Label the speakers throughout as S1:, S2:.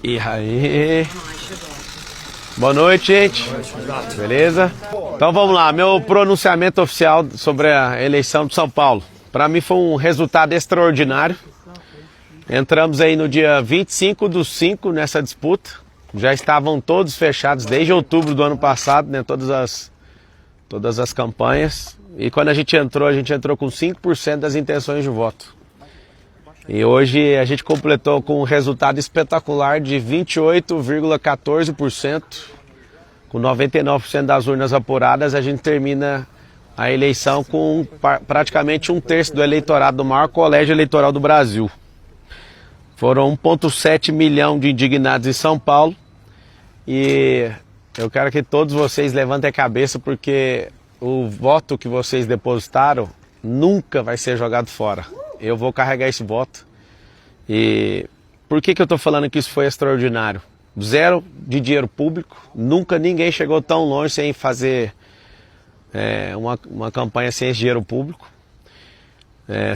S1: E aí? Boa noite, gente. Beleza? Então vamos lá, meu pronunciamento oficial sobre a eleição de São Paulo. Para mim foi um resultado extraordinário. Entramos aí no dia 25/5 nessa disputa. Já estavam todos fechados desde outubro do ano passado, né? Todas as campanhas. E quando a gente entrou com 5% das intenções de voto. E hoje a gente completou com um resultado espetacular de 28,14%. Com 99% das urnas apuradas, a gente termina a eleição com praticamente 1/3 do eleitorado do maior colégio eleitoral do Brasil. Foram 1,7 milhão de indignados em São Paulo. E eu quero que todos vocês levantem a cabeça, porque o voto que vocês depositaram nunca vai ser jogado fora. Eu vou carregar esse voto. E por que eu estou falando que isso foi extraordinário? Zero de dinheiro público, nunca ninguém chegou tão longe sem fazer uma campanha sem esse dinheiro público.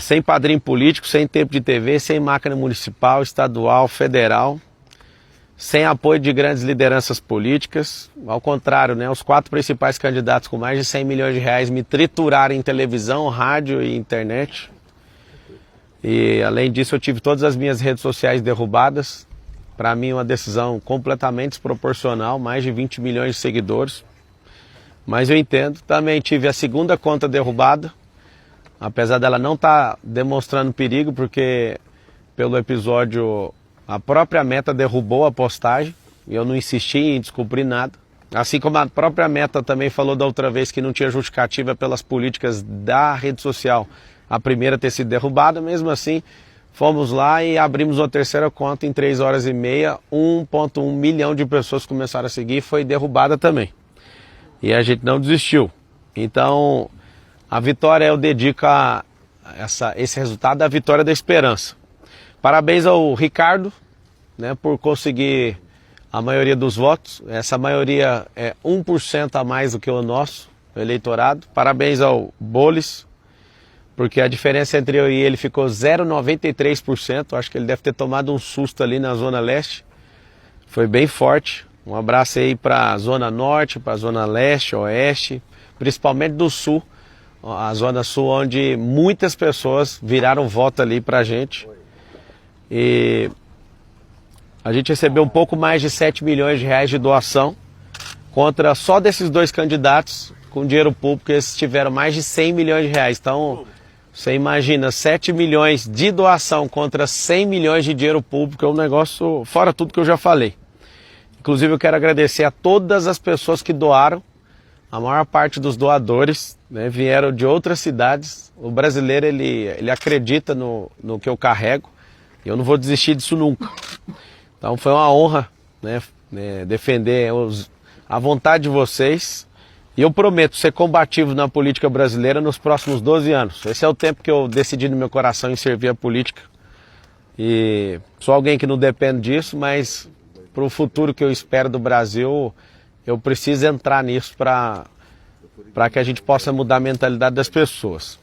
S1: Sem padrinho político, sem tempo de TV, sem máquina municipal, estadual, federal, sem apoio de grandes lideranças políticas. Ao contrário, né, os 4 principais candidatos com mais de 100 milhões de reais me trituraram em televisão, rádio e internet. E além disso eu tive todas as minhas redes sociais derrubadas. Para mim uma decisão completamente desproporcional, mais de 20 milhões de seguidores. Mas eu entendo, também tive a segunda conta derrubada, apesar dela não estar demonstrando perigo, porque pelo episódio a própria Meta derrubou a postagem e eu não insisti em descobrir nada. Assim como a própria Meta também falou da outra vez que não tinha justificativa pelas políticas da rede social a primeira ter sido derrubada. Mesmo assim, fomos lá e abrimos uma terceira conta em 3 horas e meia, 1,1 milhão de pessoas começaram a seguir e foi derrubada também. E a gente não desistiu. Então, a vitória eu dedico a esse resultado à vitória da esperança. Parabéns ao Ricardo, né, por conseguir a maioria dos votos. Essa maioria é 1% a mais do que o nosso eleitorado. Parabéns ao Bolis, porque a diferença entre eu e ele ficou 0,93%. Acho que ele deve ter tomado um susto ali na Zona Leste. Foi bem forte. Um abraço aí para a Zona Norte, para a Zona Leste, Oeste, principalmente do Sul. A Zona Sul, onde muitas pessoas viraram voto ali para a gente. E a gente recebeu um pouco mais de 7 milhões de reais de doação, contra só desses 2 candidatos com dinheiro público, eles tiveram mais de 100 milhões de reais. Então, você imagina, 7 milhões de doação contra 100 milhões de dinheiro público, é um negócio fora tudo que eu já falei. Inclusive eu quero agradecer a todas as pessoas que doaram. A maior parte dos doadores, né, vieram de outras cidades. O brasileiro ele acredita no que eu carrego. E eu não vou desistir disso nunca. Então foi uma honra, né, defender a vontade de vocês. E eu prometo ser combativo na política brasileira nos próximos 12 anos. Esse é o tempo que eu decidi no meu coração em servir a política. E sou alguém que não depende disso, mas para o futuro que eu espero do Brasil, eu preciso entrar nisso para que a gente possa mudar a mentalidade das pessoas.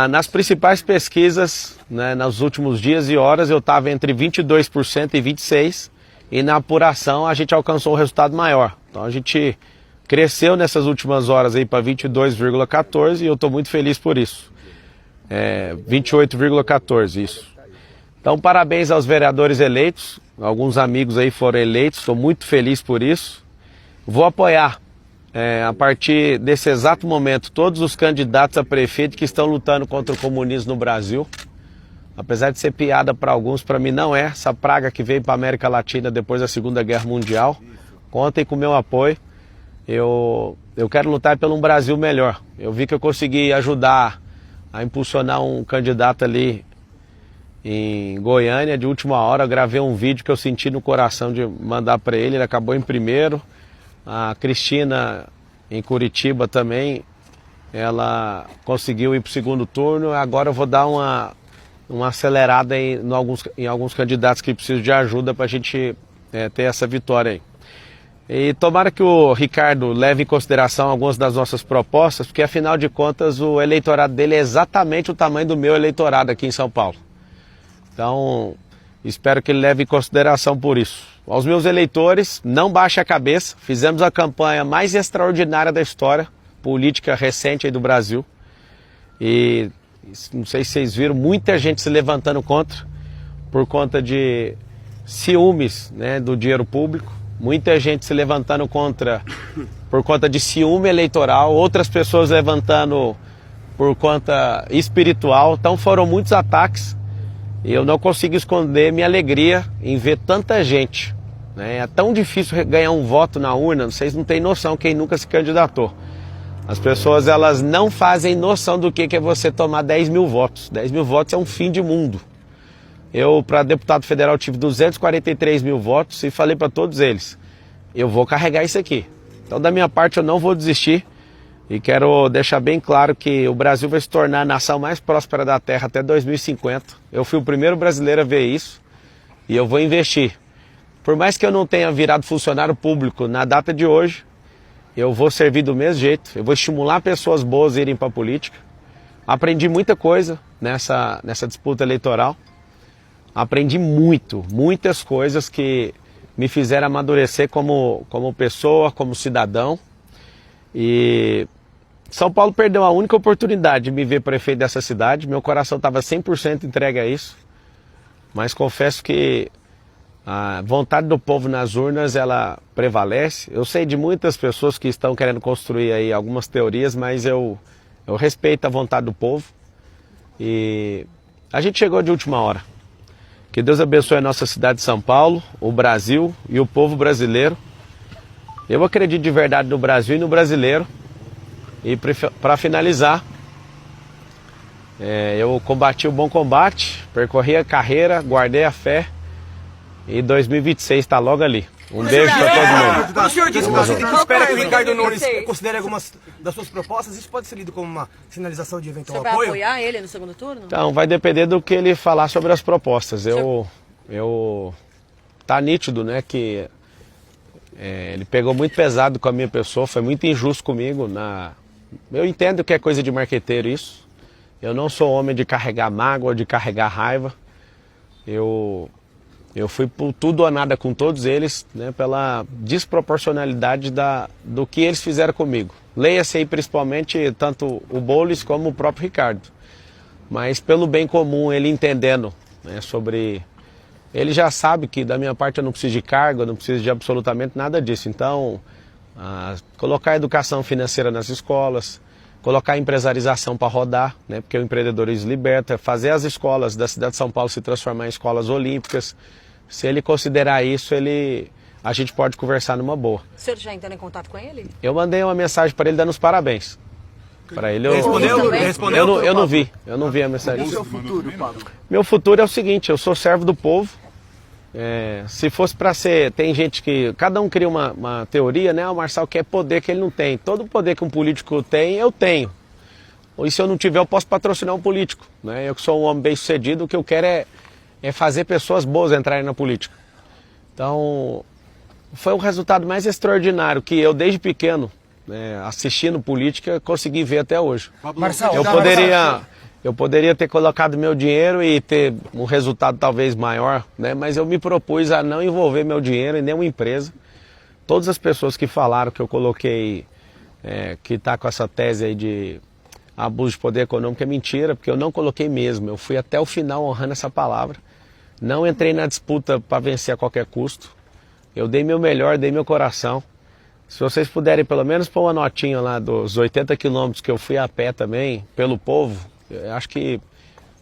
S1: Nas principais pesquisas, né, nos últimos dias e horas, eu estava entre 22% e 26%, e na apuração a gente alcançou um resultado maior. Então a gente cresceu nessas últimas horas aí para 22,14% e eu estou muito feliz por isso. 28,14%, isso. Então parabéns aos vereadores eleitos, alguns amigos aí foram eleitos, estou muito feliz por isso. Vou apoiar, a partir desse exato momento, todos os candidatos a prefeito que estão lutando contra o comunismo no Brasil. Apesar de ser piada para alguns, para mim não é. Essa praga que veio para a América Latina depois da Segunda Guerra Mundial. Contem com o meu apoio. Eu quero lutar pelo um Brasil melhor. Eu vi que eu consegui ajudar a impulsionar um candidato ali em Goiânia de última hora. Eu gravei um vídeo que eu senti no coração de mandar para ele. Ele acabou em primeiro. A Cristina, em Curitiba também, ela conseguiu ir para o segundo turno. Agora eu vou dar uma acelerada em alguns candidatos que precisam de ajuda para a gente ter essa vitória aí. E tomara que o Ricardo leve em consideração algumas das nossas propostas, porque afinal de contas o eleitorado dele é exatamente o tamanho do meu eleitorado aqui em São Paulo. Então Espero que ele leve em consideração por isso. Aos meus eleitores, não baixe a cabeça. Fizemos a campanha mais extraordinária da história política recente aí do Brasil. E não sei se vocês viram, muita gente se levantando contra, por conta de ciúmes, né, do dinheiro público. Muita gente se levantando contra por conta de ciúme eleitoral. Outras pessoas levantando por conta espiritual. Então foram muitos ataques. E eu não consigo esconder minha alegria em ver tanta gente, né? É tão difícil ganhar um voto na urna, vocês não têm noção quem nunca se candidatou. As pessoas elas não fazem noção do que é você tomar 10 mil votos. 10 mil votos é um fim de mundo. Eu, para deputado federal, tive 243 mil votos e falei para todos eles, eu vou carregar isso aqui. Então, da minha parte, eu não vou desistir. E quero deixar bem claro que o Brasil vai se tornar a nação mais próspera da Terra até 2050. Eu fui o primeiro brasileiro a ver isso e eu vou investir. Por mais que eu não tenha virado funcionário público na data de hoje, eu vou servir do mesmo jeito. Eu vou estimular pessoas boas a irem para a política. Aprendi muita coisa nessa disputa eleitoral. Aprendi muitas coisas que me fizeram amadurecer como pessoa, como cidadão. E São Paulo perdeu a única oportunidade de me ver prefeito dessa cidade. Meu coração estava 100% entregue a isso. Mas confesso que a vontade do povo nas urnas, ela prevalece. Eu sei de muitas pessoas que estão querendo construir aí algumas teorias, mas eu respeito a vontade do povo. E a gente chegou de última hora. Que Deus abençoe a nossa cidade de São Paulo, o Brasil e o povo brasileiro. Eu acredito de verdade no Brasil e no brasileiro. E para finalizar, eu combati o bom combate, percorri a carreira, guardei a fé e 2026 está logo ali. Um beijo para todo mundo.
S2: O senhor disse que você espera que o Ricardo Nunes considere algumas das suas propostas. Isso pode ser lido como uma sinalização de eventual apoio?
S3: Você vai apoiar ele no segundo turno?
S1: Então, vai depender do que ele falar sobre as propostas. Tá nítido, né, que ele pegou muito pesado com a minha pessoa, foi muito injusto comigo. Eu entendo que é coisa de marqueteiro isso. Eu não sou homem de carregar mágoa, de carregar raiva. Eu fui por tudo ou nada com todos eles, né, pela desproporcionalidade do que eles fizeram comigo. Leia-se aí principalmente tanto o Boulos como o próprio Ricardo. Mas pelo bem comum, ele entendendo, né, sobre... Ele já sabe que da minha parte eu não preciso de cargo, eu não preciso de absolutamente nada disso. Então, colocar a educação financeira nas escolas, colocar a empresarização para rodar, né, porque o empreendedorismo liberta, fazer as escolas da cidade de São Paulo se transformar em escolas olímpicas. Se ele considerar isso, a gente pode conversar numa boa.
S3: O senhor já entrou em contato com ele?
S1: Eu mandei uma mensagem para ele dando os parabéns. Para ele,
S2: Respondeu?
S1: Eu não vi a mensagem.
S2: E o seu futuro, Pablo?
S1: Meu futuro é o seguinte, eu sou servo do povo. Se fosse para ser, tem gente que, cada um cria uma teoria, né? O Marçal quer poder que ele não tem. Todo poder que um político tem, eu tenho. E se eu não tiver, eu posso patrocinar um político, né? Eu que sou um homem bem sucedido, o que eu quero é fazer pessoas boas entrarem na política. Então, foi o resultado mais extraordinário que eu, desde pequeno, né, assistindo política, consegui ver até hoje.
S2: Marçal,
S1: eu poderia ter colocado meu dinheiro e ter um resultado talvez maior, né? Mas eu me propus a não envolver meu dinheiro em nenhuma empresa. Todas as pessoas que falaram que eu coloquei, que está com essa tese aí de abuso de poder econômico, é mentira, porque eu não coloquei mesmo. Eu fui até o final honrando essa palavra. Não entrei na disputa para vencer a qualquer custo. Eu dei meu melhor, dei meu coração. Se vocês puderem pelo menos pôr uma notinha lá dos 80 quilômetros que eu fui a pé também, pelo povo, eu acho que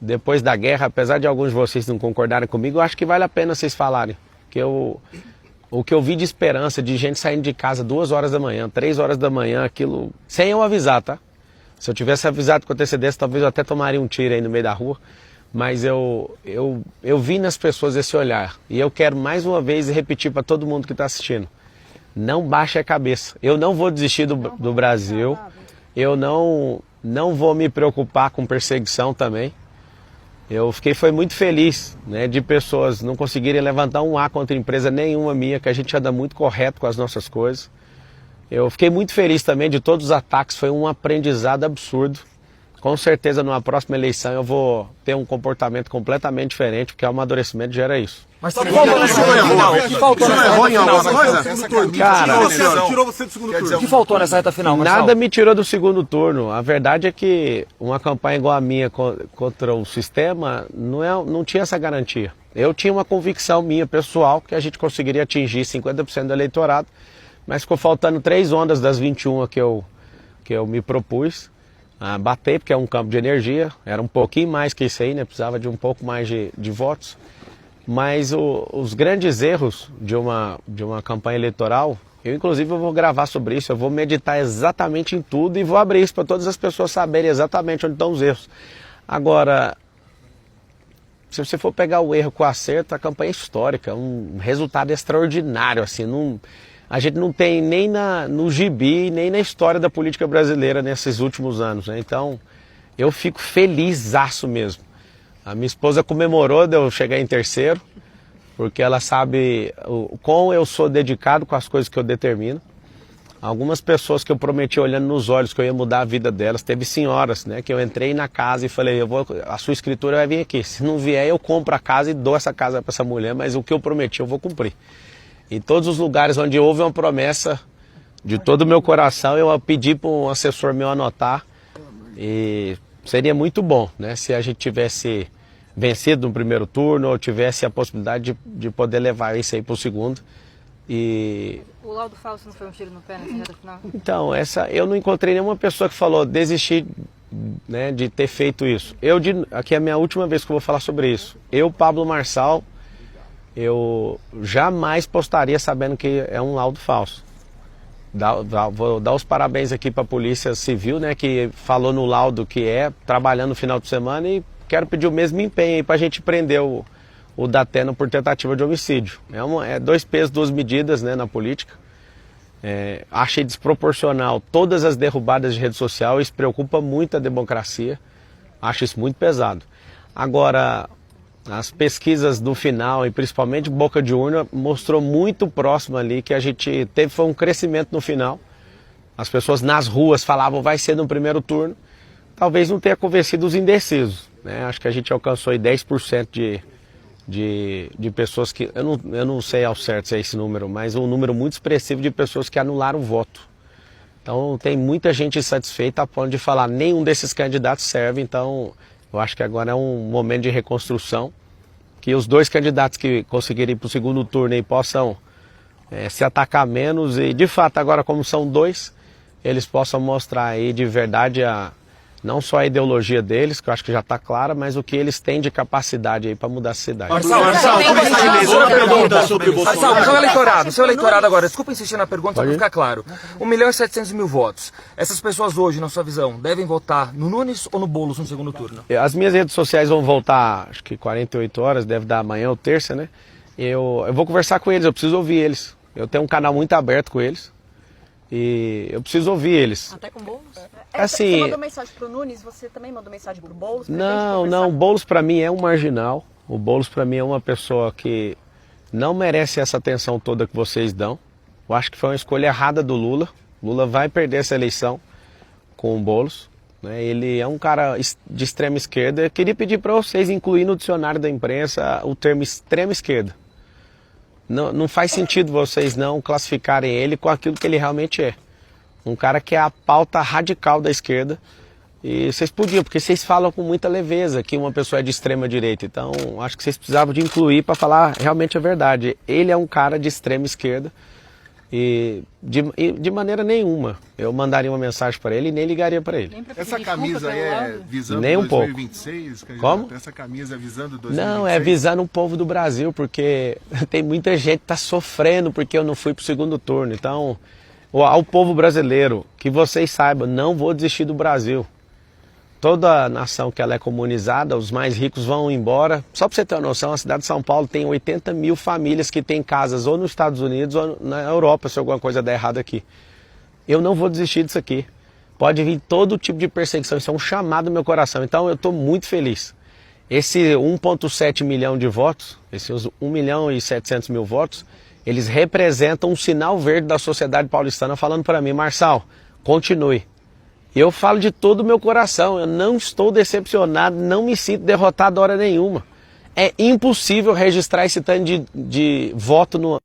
S1: depois da guerra, apesar de alguns de vocês não concordarem comigo, eu acho que vale a pena vocês falarem. Que o que eu vi de esperança, de gente saindo de casa 2 horas da manhã, 3 horas da manhã, aquilo, sem eu avisar, tá? Se eu tivesse avisado com antecedência, talvez eu até tomaria um tiro aí no meio da rua. Mas eu vi nas pessoas esse olhar. E eu quero mais uma vez repetir para todo mundo que está assistindo. Não baixe a cabeça. Eu não vou desistir do Brasil. Eu não vou me preocupar com perseguição também. Foi muito feliz, né, de pessoas não conseguirem levantar um A contra empresa nenhuma minha, que a gente anda muito correto com as nossas coisas. Eu fiquei muito feliz também de todos os ataques. Foi um aprendizado absurdo. com certeza numa próxima eleição eu vou ter um comportamento completamente diferente, porque o amadurecimento gera isso.
S2: Mas que faltou nessa reta final? Que faltou nessa reta final?
S1: Cara,
S4: Tirou você do segundo turno.
S2: O que faltou nessa reta final, Marçal?
S1: nada me tirou do segundo turno. A verdade é que uma campanha igual a minha contra o sistema não tinha essa garantia. Eu tinha uma convicção minha, pessoal, que a gente conseguiria atingir 50% do eleitorado, mas ficou faltando 3 ondas das 21 que eu me propus a bater, porque é um campo de energia, era um pouquinho mais que isso aí, né? Precisava de um pouco mais de votos. Mas os grandes erros de uma campanha eleitoral, eu inclusive vou gravar sobre isso, eu vou meditar exatamente em tudo e vou abrir isso para todas as pessoas saberem exatamente onde estão os erros. Agora, se você for pegar o erro com o acerto, a campanha é histórica, um resultado extraordinário, assim, a gente não tem nem no gibi, nem na história da política brasileira nesses últimos anos, né? Então, eu fico felizaço mesmo. A minha esposa comemorou de eu chegar em terceiro, porque ela sabe o quão eu sou dedicado com as coisas que eu determino. Algumas pessoas que eu prometi olhando nos olhos que eu ia mudar a vida delas, teve senhoras, né, que eu entrei na casa e falei, a sua escritura vai vir aqui, se não vier eu compro a casa e dou essa casa para essa mulher, mas o que eu prometi eu vou cumprir. Em todos os lugares onde houve uma promessa de todo o meu coração, eu pedi para um assessor meu anotar e seria muito bom, né, se a gente tivesse vencido no primeiro turno ou tivesse a possibilidade de poder levar isso aí para o segundo. E
S5: o laudo falso não foi um tiro no pé nessa reta final?
S1: Então, eu não encontrei nenhuma pessoa que falou desistir, né, de ter feito isso. Aqui é a minha última vez que eu vou falar sobre isso. Eu, Pablo Marçal, eu jamais postaria sabendo que é um laudo falso. Vou dar os parabéns aqui para a Polícia Civil, né, que falou no laudo que trabalhando no final de semana, e quero pedir o mesmo empenho aí para a gente prender o Datena por tentativa de homicídio. É 2 pesos, 2 medidas, né, na política. Achei desproporcional todas as derrubadas de rede social, isso preocupa muito a democracia, acho isso muito pesado. Agora, as pesquisas do final, e principalmente boca de urna, mostrou muito próximo ali que a gente foi um crescimento no final. As pessoas nas ruas falavam vai ser no primeiro turno, talvez não tenha convencido os indecisos, né? Acho que a gente alcançou aí 10% de pessoas que, eu não sei ao certo se é esse número, mas um número muito expressivo de pessoas que anularam o voto. Então tem muita gente insatisfeita a ponto de falar nenhum desses candidatos serve, então eu acho que agora é um momento de reconstrução, que os 2 candidatos que conseguirem ir para o segundo turno aí possam se atacar menos e de fato agora como são 2, eles possam mostrar aí de verdade não só a ideologia deles, que eu acho que já está clara, mas o que eles têm de capacidade aí para mudar a cidade.
S2: Marçal, seu eleitorado agora, desculpa insistir na pergunta, só para ficar claro. 1.700.000 votos. Essas pessoas hoje, na sua visão, devem votar no Nunes ou no Boulos no segundo turno?
S1: As minhas redes sociais vão voltar, acho que 48 horas, deve dar amanhã ou terça, né? Eu vou conversar com eles, eu preciso ouvir eles. Eu tenho um canal muito aberto com eles e eu preciso ouvir eles.
S3: Até com o Boulos?
S1: Assim,
S5: você mandou mensagem pro Nunes, você também mandou mensagem pro Boulos?
S1: Não, o Boulos para mim é um marginal. O Boulos para mim é uma pessoa que não merece essa atenção toda que vocês dão. Eu acho que foi uma escolha errada do Lula. Lula vai perder essa eleição com o Boulos, né? Ele é um cara de extrema esquerda. Eu queria pedir para vocês incluir no dicionário da imprensa o termo extrema esquerda. Não faz sentido vocês não classificarem ele com aquilo que ele realmente é. Um cara que é a pauta radical da esquerda. E vocês podiam, porque vocês falam com muita leveza que uma pessoa é de extrema direita. Então, acho que vocês precisavam de incluir para falar realmente a verdade. Ele é um cara de extrema esquerda e de maneira nenhuma eu mandaria uma mensagem para ele e nem ligaria para ele.
S4: Essa camisa aí é visando
S1: nem um
S4: 2026?
S1: Pouco. Como?
S4: Essa camisa é visando 2026?
S1: Não, é visando o povo do Brasil, porque tem muita gente que está sofrendo porque eu não fui para o segundo turno. Então, ao povo brasileiro, que vocês saibam, não vou desistir do Brasil. Toda nação que ela é comunizada, os mais ricos vão embora. Só para você ter uma noção, a cidade de São Paulo tem 80.000 famílias que têm casas ou nos Estados Unidos ou na Europa, se alguma coisa der errado aqui. Eu não vou desistir disso aqui. Pode vir todo tipo de perseguição, isso é um chamado no meu coração. Então eu estou muito feliz. Esse 1,7 milhão de votos, esses 1.700.000 votos, eles representam um sinal verde da sociedade paulistana falando para mim, Marçal, continue. Eu falo de todo o meu coração, eu não estou decepcionado, não me sinto derrotado hora nenhuma. É impossível registrar esse tanto de voto no